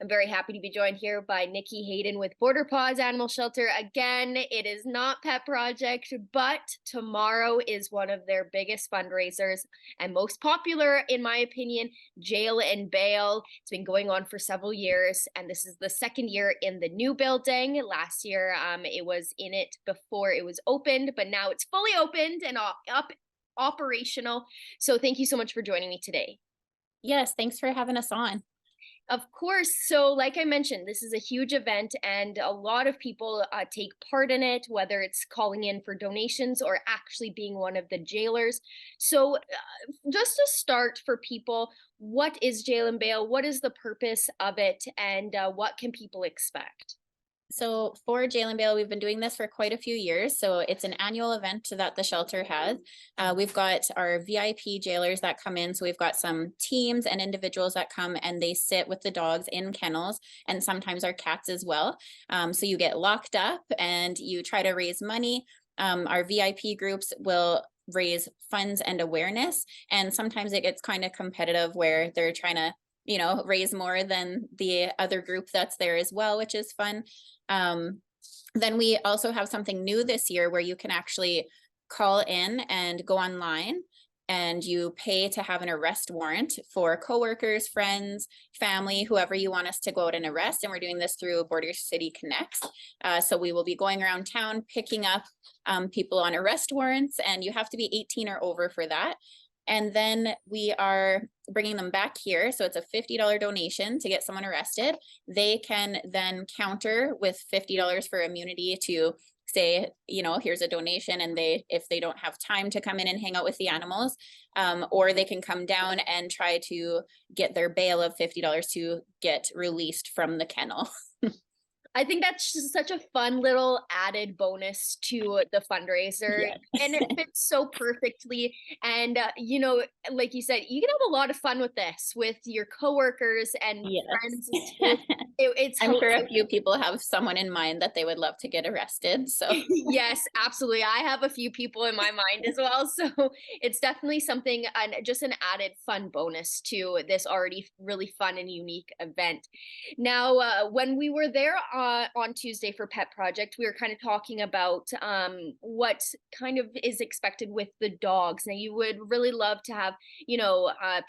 I'm very happy to be joined here by Nikki Hayden with Border Paws Animal Shelter. Again, it is not Pet Project, but tomorrow is one of their biggest fundraisers and most popular, in my opinion, Jail and Bail. It's been going on for several years, and this is the second year in the new building. Last year, it was in it before it was opened, but now it's fully opened and up operational. So thank you so much for joining me today. Yes, thanks for having us on. Of course. So, like I mentioned, this is a huge event, and a lot of people take part in it, whether it's calling in for donations or actually being one of the jailers. So, just to start for people, what is Jail and Bail? What is the purpose of it? And what can people expect? So for Jail and Bail, we've been doing this for quite a few years. So it's an annual event that the shelter has. We've got our VIP jailers that come in. So we've got some teams and individuals that come and they sit with the dogs in kennels and sometimes our cats as well. So you get locked up and you try to raise money. Our VIP groups will raise funds and awareness. And sometimes it gets kind of competitive where they're trying to raise more than the other group that's there as well, which is fun. Um, then we also have something new this year where you can actually call in and go online and you pay to have an arrest warrant for coworkers, friends, family, whoever you want us to go out and arrest. And we're doing this through Border City Connects. So we will be going around town picking up people on arrest warrants, and you have to be 18 or over for that. And then we are bringing them back here. So it's a $50 donation to get someone arrested. They can then counter with $50 for immunity to say, here's a donation. And if they don't have time to come in and hang out with the animals, or they can come down and try to get their bail of $50 to get released from the kennel. I think that's just such a fun little added bonus to the fundraiser. Yes. And it fits so perfectly. And, like you said, you can have a lot of fun with this with your coworkers and Yes. friends too. It's I'm sure hilarious. a few people have someone in mind that they would love to get arrested. So Yes, absolutely. I have a few people in my mind as well. So it's definitely something, and just an added fun bonus to this already really fun and unique event. Now, when we were there on Tuesday for Pet Project, we were kind of talking about what kind of is expected with the dogs. Now, you would really love to have,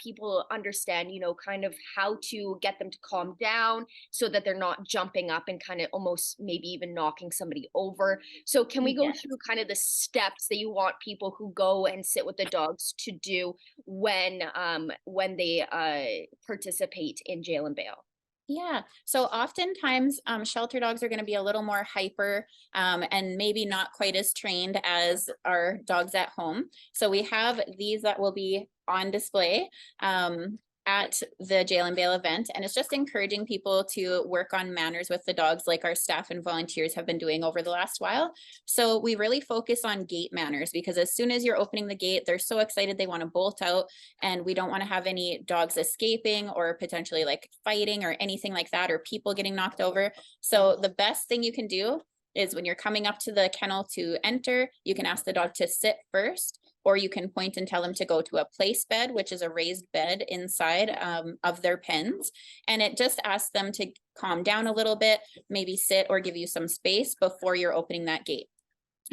people understand, kind of how to get them to calm down so that they're not jumping up and kind of almost maybe even knocking somebody over. So can we go yeah. through kind of the steps that you want people who go and sit with the dogs to do when they participate in Jail and Bail? Yeah. So oftentimes, shelter dogs are going to be a little more hyper and maybe not quite as trained as our dogs at home. So we have these that will be on display at the Jail and Bail event. And it's just encouraging people to work on manners with the dogs like our staff and volunteers have been doing over the last while. So we really focus on gate manners because as soon as you're opening the gate, they're so excited they want to bolt out, and we don't want to have any dogs escaping or potentially like fighting or anything like that, or people getting knocked over. So the best thing you can do is when you're coming up to the kennel to enter, you can ask the dog to sit first, or you can point and tell them to go to a place bed, which is a raised bed inside of their pens. And it just asks them to calm down a little bit, maybe sit or give you some space before you're opening that gate.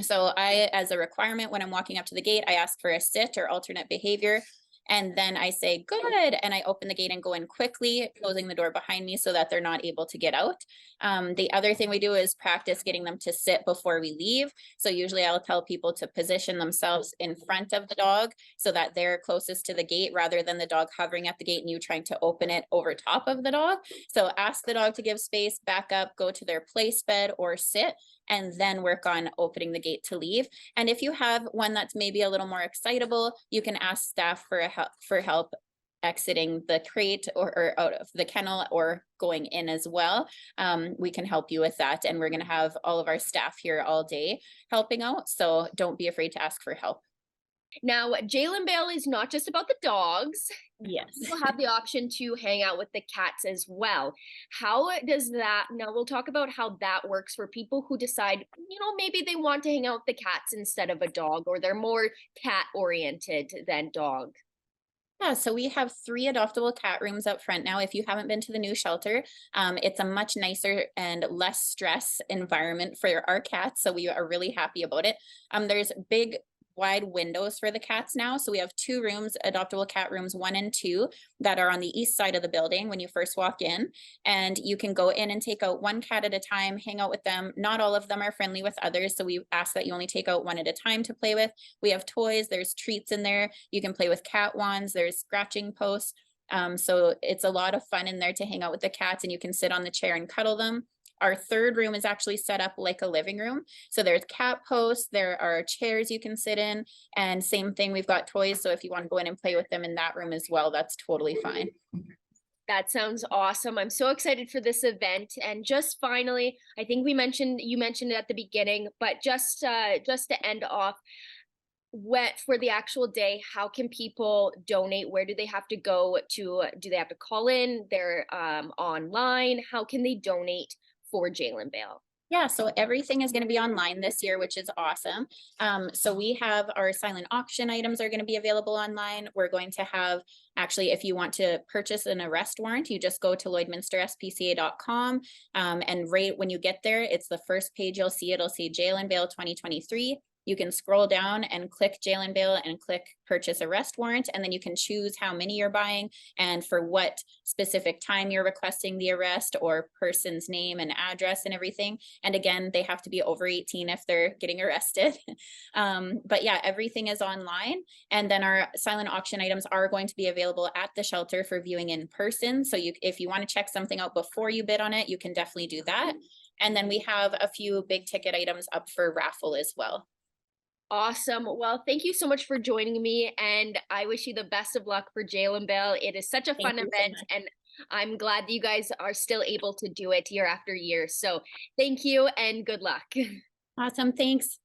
So as a requirement, when I'm walking up to the gate, I ask for a sit or alternate behavior. And then I say, good. And I open the gate and go in quickly, closing the door behind me so that they're not able to get out. The other thing we do is practice getting them to sit before we leave. So usually I'll tell people to position themselves in front of the dog so that they're closest to the gate rather than the dog hovering at the gate and you trying to open it over top of the dog. So ask the dog to give space, back up, go to their place bed or sit, and then work on opening the gate to leave. And if you have one that's maybe a little more excitable, you can ask staff for help exiting the crate or out of the kennel or going in as well. We can help you with that. And we're going to have all of our staff here all day helping out. So don't be afraid to ask for help. Now, Jail and Bail is not just about the dogs. Yes. People have the option to hang out with the cats as well. How does that? Now, we'll talk about how that works for people who decide, maybe they want to hang out with the cats instead of a dog, or they're more cat oriented than dog. Yeah, so we have 3 adoptable cat rooms up front now. If you haven't been to the new shelter, it's a much nicer and less stress environment for our cats, so we are really happy about it. There's big, wide windows for the cats now, so we have 2 rooms, adoptable cat rooms 1 and 2, that are on the east side of the building when you first walk in, and you can go in and take out 1 cat at a time, hang out with them. Not all of them are friendly with others, so we ask that you only take out 1 at a time to play with. We have toys, there's treats in there. You can play with cat wands, there's scratching posts. So it's a lot of fun in there to hang out with the cats, and you can sit on the chair and cuddle them. Our 3rd room is actually set up like a living room. So there's cat posts, there are chairs you can sit in, and same thing, we've got toys. So if you want to go in and play with them in that room as well, that's totally fine. That sounds awesome. I'm so excited for this event. And just finally, I think you mentioned it at the beginning, but just to end off, for the actual day, how can people donate? Where do they have to go to? Do they have to call in? They're online. How can they donate for Jalen Bale? Yeah, so everything is going to be online this year, which is awesome. So we have our silent auction items are going to be available online. We're going to have, actually, if you want to purchase an arrest warrant, you just go to lloydminsterspca.com, and right when you get there, it's the first page you'll see. It'll say Jalen Bale 2023. You can scroll down and click Jalen Bale and click purchase arrest warrant, and then you can choose how many you're buying and for what specific time you're requesting the arrest, or person's name and address and everything. And again, they have to be over 18 if they're getting arrested. But yeah, everything is online. And then our silent auction items are going to be available at the shelter for viewing in person. So if you want to check something out before you bid on it, you can definitely do that. And then we have a few big ticket items up for raffle as well. Awesome. Well, thank you so much for joining me, and I wish you the best of luck for Jalen Bell. It is such a Thank fun you so event, much. and I'm glad that you guys are still able to do it year after year. So thank you and good luck. Awesome. Thanks.